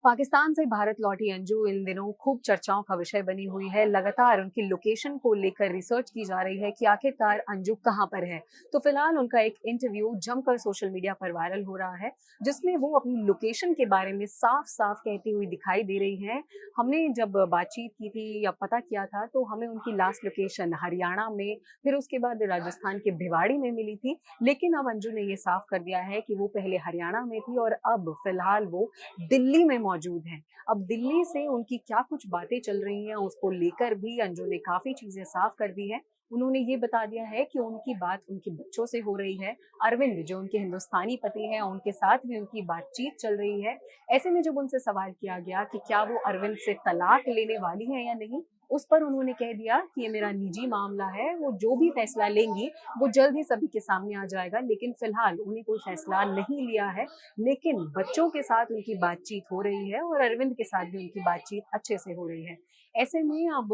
पाकिस्तान से भारत लौटी अंजू इन दिनों खूब चर्चाओं का विषय बनी हुई है। लगातार उनकी लोकेशन को लेकर रिसर्च की जा रही है कि आखिरकार अंजू कहां पर है। तो फिलहाल उनका एक इंटरव्यू जमकर सोशल मीडिया पर वायरल हो रहा है, जिसमें वो अपनी लोकेशन के बारे में साफ-साफ कहती हुई दिखाई दे रही हैं। हमने जब बातचीत की थी या पता किया था, तो हमें उनकी लास्ट लोकेशन हरियाणा में, फिर उसके बाद राजस्थान के भिवाड़ी में मिली थी। लेकिन अब अंजू ने ये साफ कर दिया है कि वो पहले हरियाणा में थी और अब फिलहाल वो दिल्ली में मौजूद हैं। अब दिल्ली से उनकी क्या कुछ बातें चल रही हैं, उसको लेकर भी अंजू ने काफ़ी चीज़ें साफ कर दी हैं। उन्होंने ये बता दिया है कि उनकी बात उनके बच्चों से हो रही है। अरविंद जो उनके हिंदुस्तानी पति हैं, उनके साथ भी उनकी बातचीत चल रही है। ऐसे में जब उनसे सवाल किया गया कि क्या वो अरविंद से तलाक लेने वाली हैं या नहीं, उस पर उन्होंने कह दिया कि ये मेरा निजी मामला है, वो जो भी फैसला लेंगी, वो जल्द ही सभी के सामने आ जाएगा। लेकिन फिलहाल उन्हें कोई फैसला नहीं लिया है। लेकिन बच्चों के साथ उनकी बातचीत हो रही है और अरविंद के साथ भी उनकी बातचीत अच्छे से हो रही है। ऐसे में अब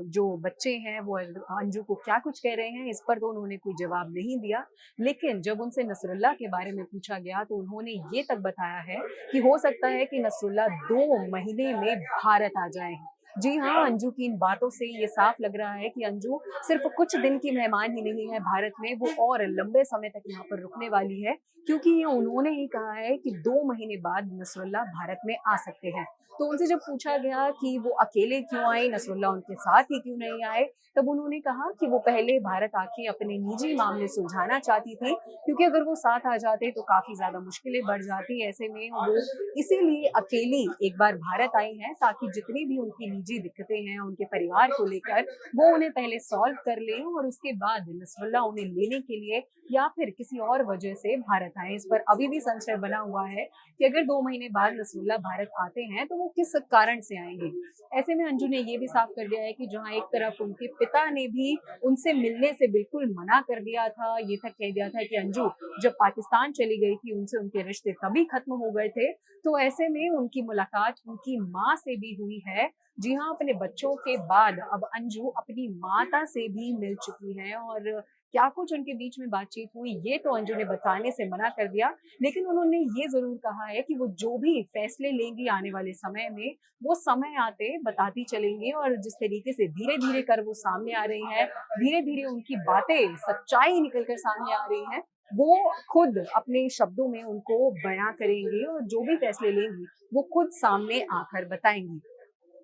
जो बच्चे हैं वो अंजू को क्या कुछ कह रहे हैं, इस पर तो उन्होंने कोई जवाब नहीं दिया। लेकिन जब उनसे नसरुल्लाह के बारे में पूछा गया तो उन्होंने ये तक बताया है कि हो सकता है कि नसरुल्लाह 2 महीने में भारत आ जाएँ। जी हाँ, अंजू की इन बातों से ये साफ लग रहा है कि अंजू सिर्फ कुछ दिन की मेहमान ही नहीं है भारत में, वो और लंबे समय तक यहाँ पर रुकने वाली है, क्योंकि ये उन्होंने ही कहा है कि 2 महीने बाद नसरुल्लाह भारत में आ सकते हैं। तो उनसे जब पूछा गया कि वो अकेले क्यों आए, नसरुल्लाह उनके साथ ही क्यों नहीं आए, तब उन्होंने कहा कि वो पहले भारत आके अपने निजी मामले सुलझाना चाहती थी, क्योंकि अगर वो साथ आ जाते तो काफ़ी ज़्यादा मुश्किलें बढ़ जाती। ऐसे में वो इसीलिए अकेली एक बार भारत आई हैं, ताकि जितनी भी उनकी निजी दिक्कतें हैं उनके परिवार को लेकर, वो उन्हें पहले सॉल्व कर लें और उसके बाद नसरुल्लाह उन्हें लेने के लिए या फिर किसी और वजह से भारत आए। इस पर अभी भी संशय बना हुआ है कि अगर 2 महीने बाद नसरुल्लाह भारत आते हैं तो वो किस कारण से आएंगे। ऐसे में अंजू ने ये भी साफ कर दिया है कि जहाँ एक तरफ उनके पिता ने भी उनसे मिलने से बिल्कुल मना कर दिया था, ये तक कह दिया था कि अंजू जब पाकिस्तान चली गई थी उनसे उनके रिश्ते तभी खत्म हो गए थे, तो ऐसे में उनकी मुलाकात उनकी माँ से भी हुई है। जी हाँ, अपने बच्चों के बाद अब अंजू अपनी माता से भी मिल चुकी हैं और क्या कुछ उनके बीच में बातचीत हुई, ये तो अंजू ने बताने से मना कर दिया। लेकिन उन्होंने ये ज़रूर कहा है कि वो जो भी फैसले लेंगी आने वाले समय में, वो समय आते बताती चलेंगी और जिस तरीके से धीरे-धीरे कर वो सामने आ रही हैं, धीरे-धीरे उनकी बातें, सच्चाई निकल कर सामने आ रही हैं, वो खुद अपने शब्दों में उनको बयाँ करेंगी और जो भी फैसले लेंगी, वो खुद सामने आकर बताएँगी।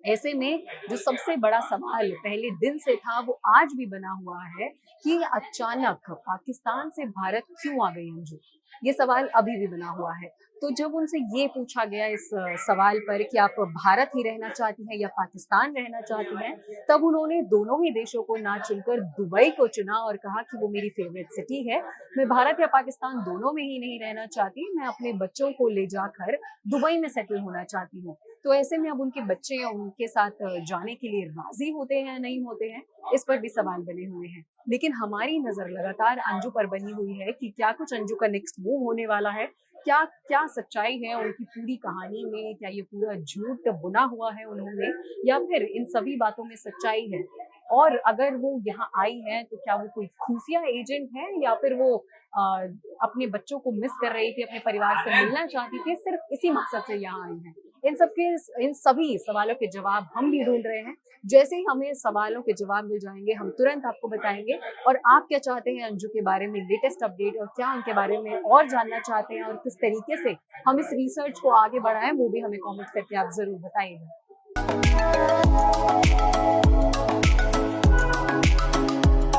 ऐसे में जो सबसे बड़ा सवाल पहले दिन से था वो आज भी बना हुआ है कि अचानक पाकिस्तान से भारत क्यों आ गई अंजू? ये सवाल अभी भी बना हुआ है। तो जब उनसे ये पूछा गया इस सवाल पर कि आप भारत ही रहना चाहती हैं या पाकिस्तान रहना चाहती हैं, तब उन्होंने दोनों ही देशों को ना चुनकर दुबई को चुना और कहा कि वो मेरी फेवरेट सिटी है। मैं भारत या पाकिस्तान दोनों में ही नहीं रहना चाहती, मैं अपने बच्चों को ले जाकर दुबई में सेटल होना चाहती हूँ। तो ऐसे में अब उनके बच्चे उनके साथ जाने के लिए राज़ी होते हैं या नहीं होते हैं, इस पर भी सवाल बने हुए हैं। लेकिन हमारी नज़र लगातार अंजू पर बनी हुई है कि क्या कुछ अंजू का नेक्स्ट मूव होने वाला है? क्या क्या सच्चाई है उनकी पूरी कहानी में? क्या ये पूरा झूठ बुना हुआ है उन्होंने या फिर इन सभी बातों में सच्चाई है? और अगर वो यहाँ आई हैं तो क्या वो कोई खुफिया एजेंट है या फिर वो अ, अपने बच्चों को मिस कर रही थी, अपने परिवार से मिलना चाहती थी, सिर्फ़ इसी मकसद से यहाँ आई हैं? इन सभी सवालों के जवाब हम भी ढूँढ रहे हैं। जैसे ही हमें सवालों के जवाब मिल जाएँगे, हम तुरंत आपको बताएँगे। और आप क्या चाहते हैं अंजू के बारे में लेटेस्ट अपडेट और क्या उनके बारे में और जानना चाहते हैं और किस तरीके से हम इस रिसर्च को आगे बढ़ाएँ, वो भी हमें कमेंट करके आप ज़रूर बताइएगा।